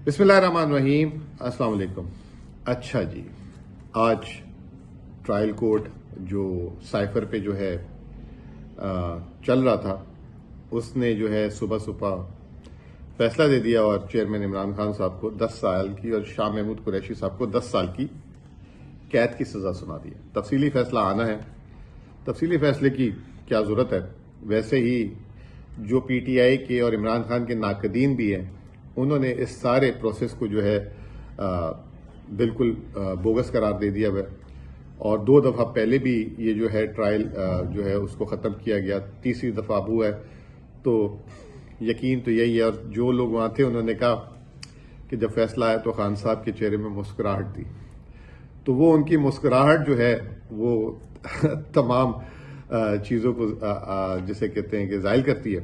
بسم اللہ الرحمن الرحیم. السلام علیکم. اچھا جی، آج ٹرائل کورٹ جو سائفر پہ جو ہے چل رہا تھا، اس نے جو ہے صبح فیصلہ دے دیا اور چیئرمین عمران خان صاحب کو 10 سال کی اور شاہ محمود قریشی صاحب کو 10 سال کی قید کی سزا سنا دی. تفصیلی فیصلہ آنا ہے. تفصیلی فیصلے کی کیا ضرورت ہے؟ ویسے ہی جو پی ٹی آئی کے اور عمران خان کے ناقدین بھی ہیں، انہوں نے اس سارے پروسیس کو جو ہے بالکل بوگس قرار دے دیا ہے، اور 2 دفعہ پہلے بھی یہ جو ہے ٹرائل جو ہے اس کو ختم کیا گیا، تیسری دفعہ اب ہوا ہے. تو یقین تو یہی ہے، اور جو لوگ وہاں تھے انہوں نے کہا کہ جب فیصلہ آیا تو خان صاحب کے چہرے میں مسکراہٹ تھی. تو وہ ان کی مسکراہٹ جو ہے وہ تمام چیزوں کو جسے کہتے ہیں کہ زائل کرتی ہے.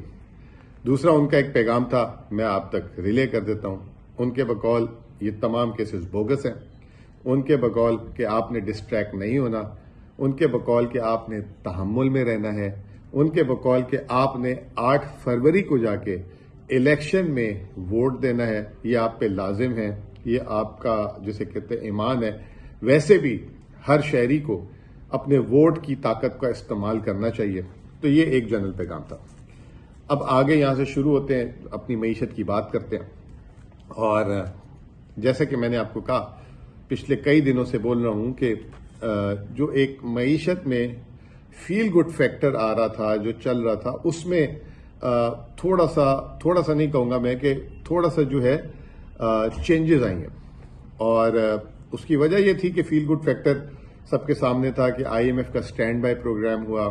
دوسرا ان کا ایک پیغام تھا، میں آپ تک ریلے کر دیتا ہوں. ان کے بقول یہ تمام کیسز بوگس ہیں، ان کے بقول کہ آپ نے ڈسٹریکٹ نہیں ہونا، ان کے بقول کہ آپ نے تحمل میں رہنا ہے، ان کے بقول کہ آپ نے 8 فروری کو جا کے الیکشن میں ووٹ دینا ہے، یہ آپ پہ لازم ہے، یہ آپ کا جسے کہتے ہیں ایمان ہے. ویسے بھی ہر شہری کو اپنے ووٹ کی طاقت کا استعمال کرنا چاہیے. تو یہ ایک جنرل پیغام تھا. اب آگے یہاں سے شروع ہوتے ہیں، اپنی معیشت کی بات کرتے ہیں. اور جیسا کہ میں نے آپ کو کہا، پچھلے کئی دنوں سے بول رہا ہوں کہ جو ایک معیشت میں فیل گڈ فیکٹر آ رہا تھا، جو چل رہا تھا، اس میں تھوڑا سا نہیں کہوں گا میں کہ تھوڑا سا جو ہے چینجز آئی ہیں. اور اس کی وجہ یہ تھی کہ فیل گڈ فیکٹر سب کے سامنے تھا کہ آئی ایم ایف کا اسٹینڈ بائی پروگرام ہوا،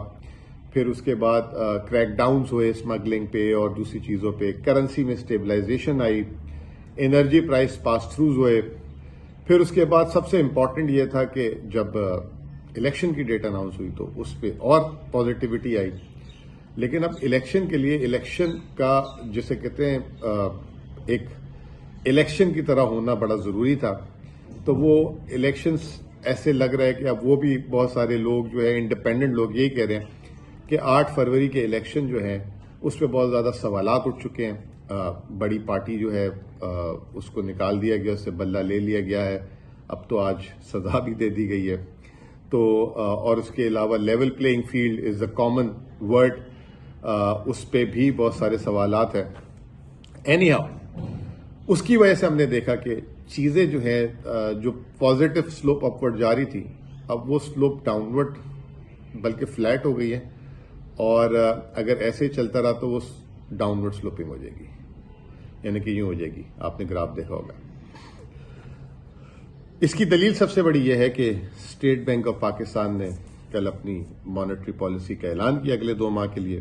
پھر اس کے بعد کریک ڈاؤنز ہوئے اسمگلنگ پہ اور دوسری چیزوں پہ، کرنسی میں اسٹیبلائزیشن آئی، انرجی پرائس پاس تھروز ہوئے. پھر اس کے بعد سب سے امپورٹنٹ یہ تھا کہ جب الیکشن کی ڈیٹ اناؤنس ہوئی تو اس پہ اور پازیٹیوٹی آئی. لیکن اب الیکشن کے لیے الیکشن کا جسے کہتے ہیں ایک الیکشن کی طرح ہونا بڑا ضروری تھا. تو وہ الیکشنز ایسے لگ رہا ہے کہ اب وہ بھی بہت سارے لوگ جو ہے انڈیپینڈنٹ لوگ یہی کہہ رہے ہیں کہ 8 فروری کے الیکشن جو ہیں اس پہ بہت زیادہ سوالات اٹھ چکے ہیں. بڑی پارٹی جو ہے اس کو نکال دیا گیا، اس سے بلہ لے لیا گیا ہے، اب تو آج سزا بھی دے دی گئی ہے. تو اور اس کے علاوہ level playing field is a common word, اس پہ بھی بہت سارے سوالات ہیں. اینی ہاؤ، اس کی وجہ سے ہم نے دیکھا کہ چیزیں جو ہیں جو پازیٹیو سلوپ اپورڈ جاری تھی، اب وہ سلوپ ڈاؤن ورڈ بلکہ فلیٹ ہو گئی ہے. اور اگر ایسے ہی چلتا رہا تو وہ ڈاؤن ورڈ سلوپنگ ہو جائے گی، یعنی کہ یوں ہو جائے گی. آپ نے گراف دیکھا ہوگا. اس کی دلیل سب سے بڑی یہ ہے کہ اسٹیٹ بینک آف پاکستان نے کل اپنی مانیٹری پالیسی کا اعلان کیا اگلے 2 ماہ کے لیے.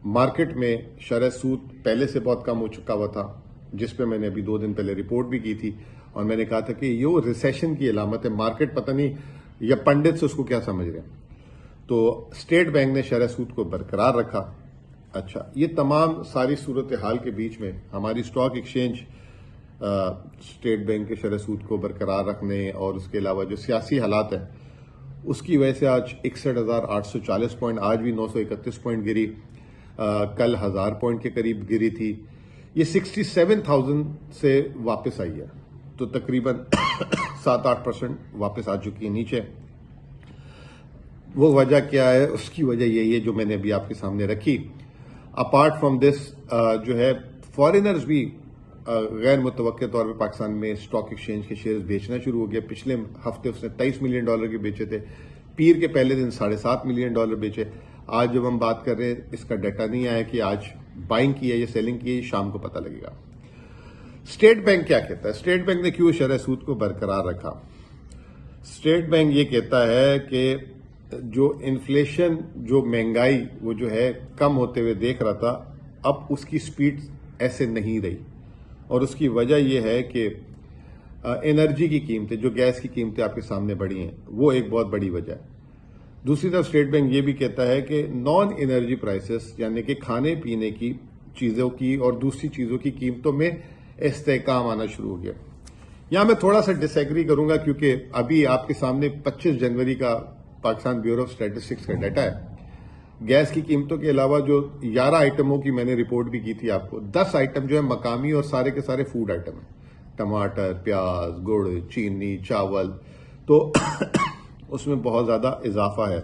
مارکیٹ میں شرح سود پہلے سے بہت کم ہو چکا ہوا تھا، جس پہ میں نے ابھی 2 دن پہلے رپورٹ بھی کی تھی، اور میں نے کہا تھا کہ یہ ریسیشن کی علامت ہے. مارکیٹ پتہ نہیں یا پنڈت سے اس کو کیا سمجھ رہے ہیں. تو اسٹیٹ بینک نے شرح سود کو برقرار رکھا. اچھا، یہ تمام ساری صورتحال کے بیچ میں ہماری اسٹاک ایکسچینج اسٹیٹ بینک کے شرح سود کو برقرار رکھنے اور اس کے علاوہ جو سیاسی حالات ہیں اس کی وجہ سے آج 61,840 پوائنٹ، آج بھی 931 پوائنٹ گری، کل 1000 پوائنٹ کے قریب گری تھی. یہ 67,000 سے واپس آئی ہے، تو تقریباً 7-8% واپس آ چکی ہے نیچے. وہ وجہ کیا ہے؟ اس کی وجہ یہی ہے جو میں نے ابھی آپ کے سامنے رکھی. اپارٹ فرام دس جو ہے فارینرز بھی غیر متوقع طور پہ پاکستان میں اسٹاک ایکسچینج کے شیئرز بیچنا شروع ہو گیا. پچھلے ہفتے اس نے $23 ملین کے بیچے تھے، پیر کے پہلے دن $7.5 ملین بیچے. آج جب ہم بات کر رہے ہیں اس کا ڈیٹا نہیں آیا کہ آج بائنگ کی ہے یا سیلنگ کی ہے، یہ شام کو پتہ لگے گا. اسٹیٹ بینک کیا کہتا ہے؟ اسٹیٹ بینک نے کیوں شرح سود کو برقرار رکھا؟ اسٹیٹ بینک یہ کہتا ہے کہ جو انفلیشن، جو مہنگائی وہ جو ہے کم ہوتے ہوئے دیکھ رہا تھا، اب اس کی سپیڈ ایسے نہیں رہی. اور اس کی وجہ یہ ہے کہ انرجی کی قیمتیں، جو گیس کی قیمتیں آپ کے سامنے بڑھی ہیں، وہ ایک بہت بڑی وجہ ہے. دوسری طرف اسٹیٹ بینک یہ بھی کہتا ہے کہ نان انرجی پرائسز، یعنی کہ کھانے پینے کی چیزوں کی اور دوسری چیزوں کی قیمتوں میں استحکام آنا شروع ہو گیا. یہاں میں تھوڑا سا ڈس ایگری کروں گا، کیونکہ ابھی آپ کے سامنے 25 جنوری کا پاکستان بیورو آف اسٹیٹسٹکس کا ڈیٹا ہے. گیس کی قیمتوں کے علاوہ جو 11 آئٹموں کی میں نے رپورٹ بھی کی تھی آپ کو، 10 آئٹم جو ہے مقامی اور سارے کے سارے فوڈ آئٹم ہیں. ٹماٹر، پیاز، گڑ، چینی، چاول، تو اس میں بہت زیادہ اضافہ ہے،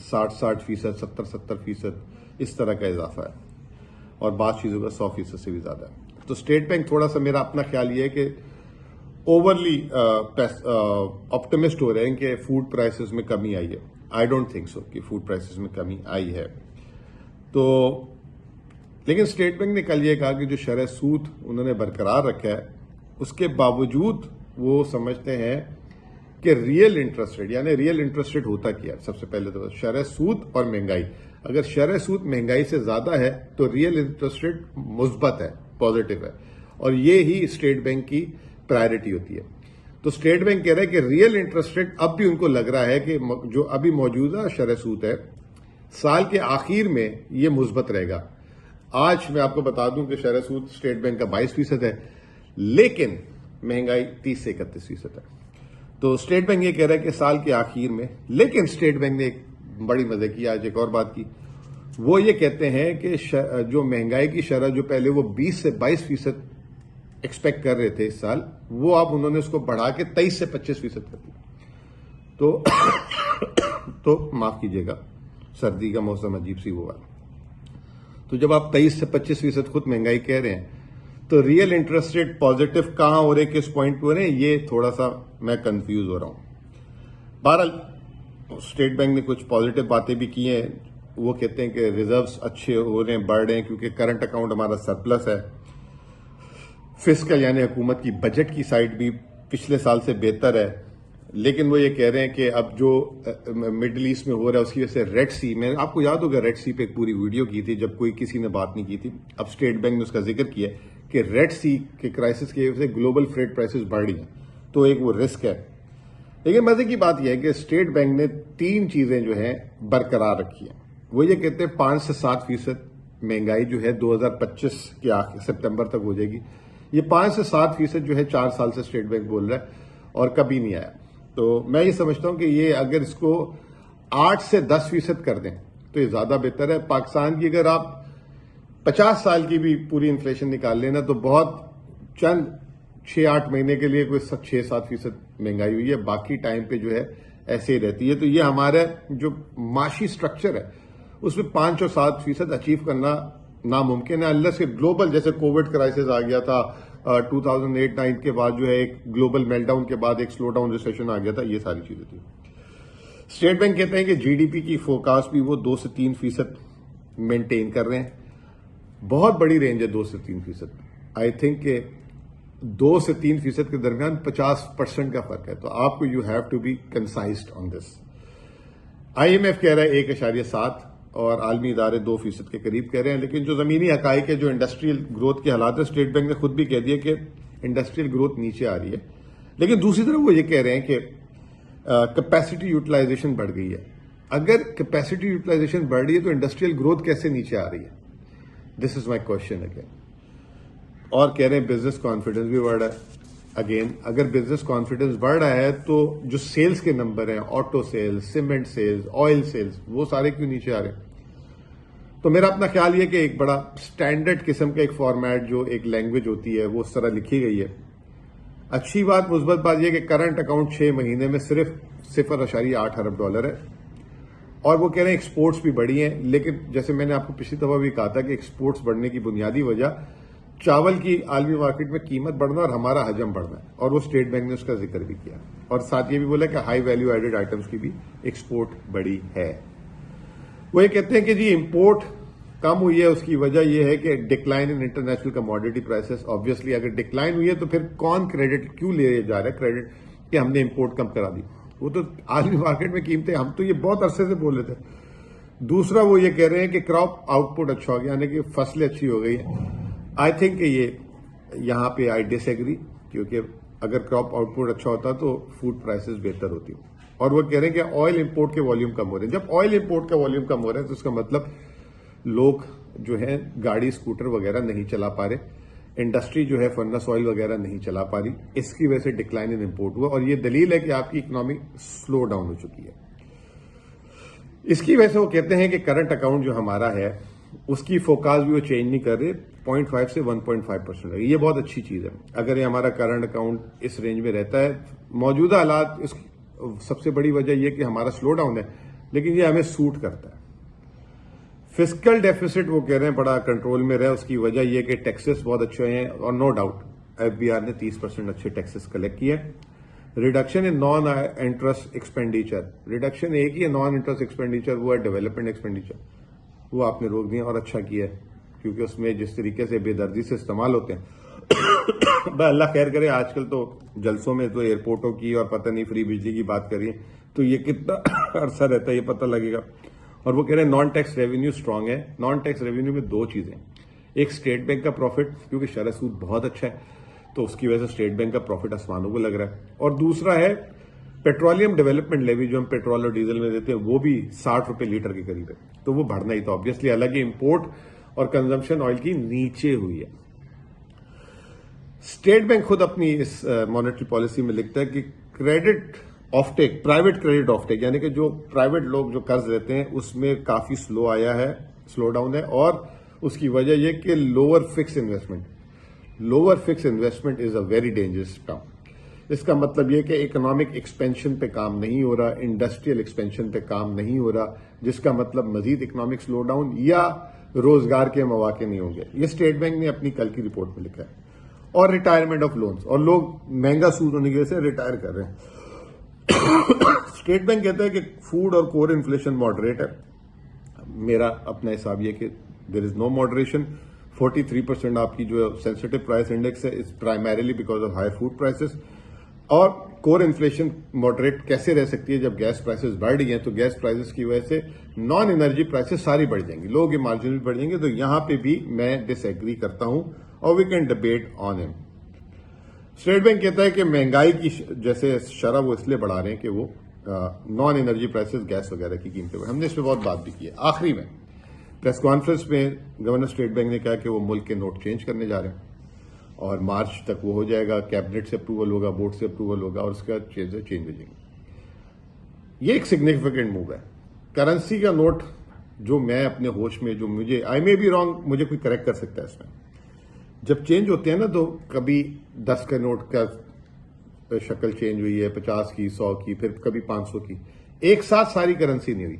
60% 70% اس طرح کا اضافہ ہے، اور بعض چیزوں کا 100% سے بھی زیادہ ہے. تو اسٹیٹ بینک تھوڑا سا، میرا اپنا خیال یہ ہے کہ اوورلی آپٹمسٹ ہو رہے ہیں کہ فوڈ پرائسز میں کمی آئی ہے. آئی ڈونٹ تھنک سو کہ فوڈ پرائسز میں کمی آئی ہے. تو لیکن اسٹیٹ بینک نے کل یہ کہا کہ جو شرح سود انہوں نے برقرار رکھا ہے، اس کے باوجود وہ سمجھتے ہیں کہ ریئل انٹرسٹ ریٹ، یعنی ریئل انٹرسٹ ریٹ ہوتا کیا ہے. سب سے پہلے تو شرح سود اور مہنگائی، اگر شرح سود مہنگائی سے زیادہ ہے تو ریئل انٹرسٹ ریٹ مثبت ہے، پازیٹو ہے، اور یہ ہی اسٹیٹ بینک کی پرائرٹی ہوتی ہے. تو اسٹیٹ بینک کہہ رہا ہے کہ ریئل انٹرسٹ ریٹ اب بھی ان کو لگ رہا ہے کہ جو ابھی موجودہ شرح سود ہے سال کے آخر میں یہ مثبت رہے گا. آج میں آپ کو بتا دوں کہ شرح سود اسٹیٹ بینک کا 22% ہے، لیکن مہنگائی 30 سے 31% ہے. تو اسٹیٹ بینک یہ کہہ رہا ہے کہ سال کے آخر میں، لیکن اسٹیٹ بینک نے ایک بڑی مزے کی آج ایک اور بات کی. وہ یہ کہتے ہیں کہ جو مہنگائی کی شرح جو پہلے وہ 20 سے 22% ایکسپیکٹ کر رہے تھے اس سال، وہ اب انہوں نے اس کو بڑھا کے 23 سے 25% کر دیا. تو معاف کیجیے گا، سردی کا موسم عجیب سی ہوا. تو جب آپ 23 سے 25% خود مہنگائی کہہ رہے ہیں تو ریئل انٹرسٹ ریٹ پازیٹو کہاں ہو رہے، کس پوائنٹ پہ ہو رہے ہیں، یہ تھوڑا سا میں کنفیوز ہو رہا ہوں. بہرحال اسٹیٹ بینک نے کچھ پازیٹو باتیں بھی کی ہیں. وہ کہتے ہیں کہ ریزروز اچھے ہو رہے ہیں، بڑھ رہے ہیں، کیونکہ کرنٹ اکاؤنٹ ہمارا سرپلس ہے. فسکل یعنی حکومت کی بجٹ کی سائڈ بھی پچھلے سال سے بہتر ہے. لیکن وہ یہ کہہ رہے ہیں کہ اب جو مڈل ایسٹ میں ہو رہا ہے اس کی وجہ سے ریڈ سی، میں آپ کو یاد ہوگا ریڈ سی پہ ایک پوری ویڈیو کی تھی جب کوئی کسی نے بات نہیں کی تھی. اب اسٹیٹ بینک نے اس کا ذکر کیا کہ ریڈ سی کے کرائسس کی وجہ سے گلوبل فریٹ پرائسز بڑھ رہی ہیں، تو ایک وہ رسک ہے. لیکن مزے کی بات یہ ہے کہ اسٹیٹ بینک نے 3 چیزیں جو ہیں برقرار رکھی ہیں. وہ یہ کہتے ہیں 5 سے 7% مہنگائی جو ہے 2025 کے آخر سپتمبر تک ہو جائے گی. یہ 5 سے 7% جو ہے 4 سال سے اسٹیٹ بینک بول رہا ہے اور کبھی نہیں آیا. تو میں یہ سمجھتا ہوں کہ یہ اگر اس کو 8 سے 10% کر دیں تو یہ زیادہ بہتر ہے. پاکستان کی اگر آپ 50 سال کی بھی پوری انفلیشن نکال لینا تو بہت چند 6-8 مہینے کے لیے کوئی 6-7% مہنگائی ہوئی ہے، باقی ٹائم پہ جو ہے ایسے ہی رہتی ہے. تو یہ ہمارا جو معاشی سٹرکچر ہے اس میں 5 اور 7% اچیو کرنا ناممکن ہے، اللہ سے گلوبل جیسے کووڈ کرائسس آ گیا تھا 2008-9 کے بعد، جو ہے ایک گلوبل میلٹ ڈاؤن کے بعد ایک سلو ڈاؤن ریسیشن آ گیا تھا، یہ ساری چیزیں تھیں. اسٹیٹ بینک کہتے ہیں کہ جی ڈی پی کی فورکاسٹ بھی وہ 2 سے 3% مینٹین کر رہے ہیں. بہت بڑی رینج ہے 2 سے 3%. آئی تھنک کہ 2 سے 3% کے درمیان 50% کا فرق ہے. تو آپ کو you have to be concised on this. I M F کہہ رہا ہے 1.7 اور عالمی ادارے 2% کے قریب کہہ رہے ہیں. لیکن جو زمینی حقائق ہے، جو انڈسٹریل گروتھ کے حالات ہے، اسٹیٹ بینک نے خود بھی کہہ دیا کہ انڈسٹریل گروتھ نیچے آ رہی ہے. لیکن دوسری طرف وہ یہ کہہ رہے ہیں کہ کیپیسٹی یوٹیلائزیشن بڑھ گئی ہے. اگر کیپیسٹی یوٹیلائزیشن بڑھ رہی ہے تو انڈسٹریل گروتھ کیسے نیچے آ رہی ہے؟ دس از مائی کوشچن اگین. اور کہہ رہے ہیں بزنس کانفیڈنس بھی بڑھ رہا ہے. اگین اگر بزنس کانفیڈنس بڑھ رہا ہے تو جو سیلز کے نمبر ہیں، auto sales, cement sales, oil sales, وہ سارے کیوں نیچے آ رہے ہیں؟ تو میرا اپنا خیال یہ کہ ایک بڑا سٹینڈرڈ قسم کا ایک فارمیٹ جو ایک لینگویج ہوتی ہے وہ اس طرح لکھی گئی ہے. اچھی بات، مثبت بات یہ کہ کرنٹ اکاؤنٹ 6 مہینے میں صرف $0.8 ارب ہے. اور وہ کہہ رہے ہیں ایکسپورٹس بھی بڑھی ہیں. لیکن جیسے میں نے آپ کو پچھلی دفعہ بھی کہا تھا کہ ایکسپورٹس بڑھنے کی بنیادی وجہ چاول کی عالمی مارکیٹ میں قیمت بڑھنا اور ہمارا حجم بڑھنا ہے، اور وہ اسٹیٹ بینک نے اس کا ذکر بھی کیا. اور ساتھ یہ بھی بولا کہ ہائی ویلیو ایڈڈ آئٹمس کی بھی ایکسپورٹ بڑی ہے. وہ یہ کہتے ہیں کہ جی امپورٹ کم ہوئی ہے، اس کی وجہ یہ ہے کہ decline in international commodity prices. Obviously اگر ڈکلائن ہوئی ہے تو پھر کون کریڈٹ کیوں لے جا رہا ہے کریڈٹ کہ ہم نے امپورٹ کم کرا دی؟ وہ تو عالمی مارکیٹ میں قیمتیں، ہم تو یہ بہت عرصے سے بول رہے تھے. دوسرا وہ یہ کہہ رہے ہیں کہ کراپ آؤٹ پٹ اچھا ہو گیا، یعنی کہ فصلیں اچھی ہو گئی ہیں. آئی تھنک کہ یہ یہاں پہ آئی ڈس ایگری، کیونکہ اگر کراپ آؤٹ پٹ اچھا ہوتا تو فوڈ پرائسز بہتر ہوتی. اور وہ کہہ رہے ہیں کہ آئل امپورٹ کے والیوم کم ہو رہے ہیں. جب آئل امپورٹ کا والیوم کم ہو رہا ہے تو اس کا مطلب لوگ جو ہے گاڑی اسکوٹر وغیرہ نہیں چلا پا رہے، انڈسٹری جو ہے فرنس آئل وغیرہ نہیں چلا پا رہی، اس کی وجہ سے ڈکلائن ان امپورٹ ہوا. اور یہ دلیل ہے کہ آپ کی اکنامی سلو ڈاؤن ہو چکی ہے. اس کی وجہ سے وہ کہتے ہیں کہ کرنٹ اکاؤنٹ جو ہمارا ہے اس کی فوکاس بھی وہ چینج نہیں کر رہے, 0.5 سے 1.5%. یہ بہت اچھی چیز ہے. اگر یہ ہمارا کرنٹ اکاؤنٹ اس رینج میں رہتا ہے, موجودہ حالات اس سب سے بڑی وجہ یہ کہ ہمارا سلو ڈاؤن ہے, لیکن یہ ہمیں سوٹ کرتا ہے. فسکل ڈیفیسٹ وہ کہہ رہے ہیں بڑا کنٹرول میں رہے, اس کی وجہ یہ کہ ٹیکسز بہت اچھے ہیں, اور no doubt F B R نے 30% اچھے ٹیکسز کلیکٹ کیے. Reduction in non interest expenditure, reduction ایک ہی ہے نان انٹرسٹ ایکسپینڈیچر, وہ ہے ڈیولپمنٹ ایکسپینڈیچر, وہ آپ نے روک دیا اور اچھا کیا ہے, کیونکہ اس میں جس طریقے سے بے دردی سے استعمال ہوتے ہیں. بھائی اللہ خیر کرے, آج کل تو جلسوں میں تو ایئرپورٹوں کی اور پتہ نہیں فری بجلی کی بات کر رہی ہیں, تو یہ کتنا عرصہ رہتا ہے یہ پتہ لگے گا. اور وہ کہہ رہے ہیں نان ٹیکس ریونیو اسٹرانگ ہے. نان ٹیکس ریونیو میں دو چیزیں, ایک اسٹیٹ بینک کا پروفٹ, کیونکہ شرح سود بہت اچھا ہے تو اس کی وجہ سے اسٹیٹ بینک کا پروفٹ آسمانوں کو لگ رہا ہے, اور دوسرا ہے پیٹرولیم ڈیولپمنٹ لیوی جو ہم پیٹرول اور ڈیزل میں دیتے ہیں, وہ بھی 60 روپے لیٹر کے قریب ہے, تو وہ بڑھنا ہی تھا آبویسلی. حالانکہ امپورٹ اور کنزمپشن آئل کی نیچے ہوئی ہے. اسٹیٹ بینک خود اپنی اس مانیٹری پالیسی میں لکھتا ہے کہ credit offtake, private credit offtake, یعنی کہ جو پرائیویٹ لوگ جو قرض لیتے ہیں اس میں کافی سلو آیا ہے, سلو ڈاؤن ہے, اور اس کی وجہ یہ کہ lower fix investment. Lower fix investment is a very dangerous term. اس کا مطلب یہ کہ اکنامک ایکسپینشن پہ کام نہیں ہو رہا, انڈسٹریل ایکسپینشن پہ کام نہیں ہو رہا, جس کا مطلب مزید اکنامک سلو ڈاؤن یا روزگار کے مواقع نہیں ہوں گے. یہ اسٹیٹ بینک نے اپنی کل کی رپورٹ میں لکھا ہے. اور ریٹائرمنٹ آف لونز, اور لوگ مہنگا سود ہونے کی وجہ سے ریٹائر کر رہے ہیں. اسٹیٹ بینک کہتا ہے کہ فوڈ اور کور انفلیشن ماڈریٹ ہے. میرا اپنا حساب یہ کہ دیر از نو ماڈریشن. 43% آپ کی جو سینسٹیو پرائس انڈیکس ہے, is primarily because of high food prices. اور کور انفلیشن ماڈریٹ کیسے رہ سکتی ہے جب گیس پرائسز بڑھ رہی ہیں؟ تو گیس پرائسز کی وجہ سے نان انرجی پرائسز ساری بڑھ جائیں گی, لوگوں کے مارجن بھی بڑھ جائیں گے. تو یہاں پہ بھی میں ڈس ایگری کرتا ہوں, اور وی کین ڈبیٹ آن ہم. اسٹیٹ بینک کہتا ہے کہ مہنگائی کی جیسے شرح وہ اس لیے بڑھا رہے ہیں کہ وہ نان انرجی پرائسز, گیس وغیرہ کی قیمتیں. ہم نے اس پہ بہت بات بھی کی ہے. آخری میں پریس کانفرنس میں گورنر اسٹیٹ بینک نے کہا کہ وہ ملک کے نوٹ چینج کرنے جا رہے ہیں, اور مارچ تک وہ ہو جائے گا, کیبنٹ سے اپروول ہوگا, بورڈ سے اپروول ہوگا, اور اس کے بعد چینج ہو جائیں گے. یہ ایک سگنیفیکنٹ موو ہے. کرنسی کا نوٹ جو میں اپنے ہوش میں, جو مجھے آئی مے بی رانگ, مجھے کوئی کریکٹ کر سکتا ہے اس میں, جب چینج ہوتے ہیں نا تو کبھی 10 کا نوٹ کا شکل چینج ہوئی ہے, 50 کی, 100 کی, پھر کبھی 500 کی, ایک ساتھ ساری کرنسی نہیں ہوئی.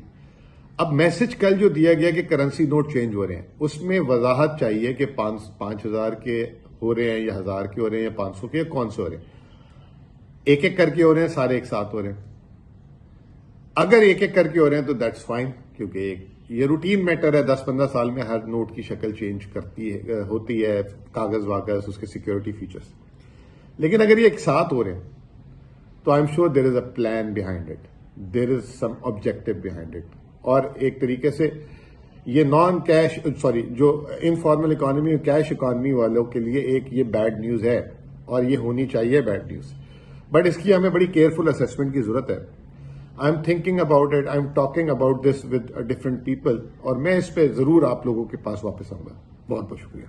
اب میسج کل جو دیا گیا کہ کرنسی نوٹ چینج ہو رہے ہیں, اس میں وضاحت چاہیے کہ 5,000 کے ہو رہے ہیں یا 1,000 کے ہو رہے ہیں یا 500 کے, کون سے ہو رہے ہیں. ایک ایک کر کے ہو رہے ہیں, سارے ایک ساتھ ہو رہے ہیں. اگر ایک ایک کر کے ہو رہے ہیں تو دیٹس فائن, کیونکہ یہ روٹین میٹر ہے. 10-15 سال میں ہر نوٹ کی شکل چینج ہوتی ہے, کاغذ واغذ, اس کے سیکیورٹی فیچرز. لیکن اگر یہ ایک ساتھ ہو رہے ہیں تو I am sure there is a plan behind it, there is some objective behind it. اور ایک طریقے سے یہ نان کیش جو انفارمل اکانومی, کیش اکانومی والوں کے لیے ایک یہ بیڈ نیوز ہے, اور یہ ہونی چاہیے بیڈ نیوز. بٹ اس کی ہمیں بڑی کیئرفل اسیسمنٹ کی ضرورت ہے. I am thinking about it, I am talking about this with different people, اور میں اس پہ ضرور آپ لوگوں کے پاس واپس آؤں گا. بہت بہت شکریہ.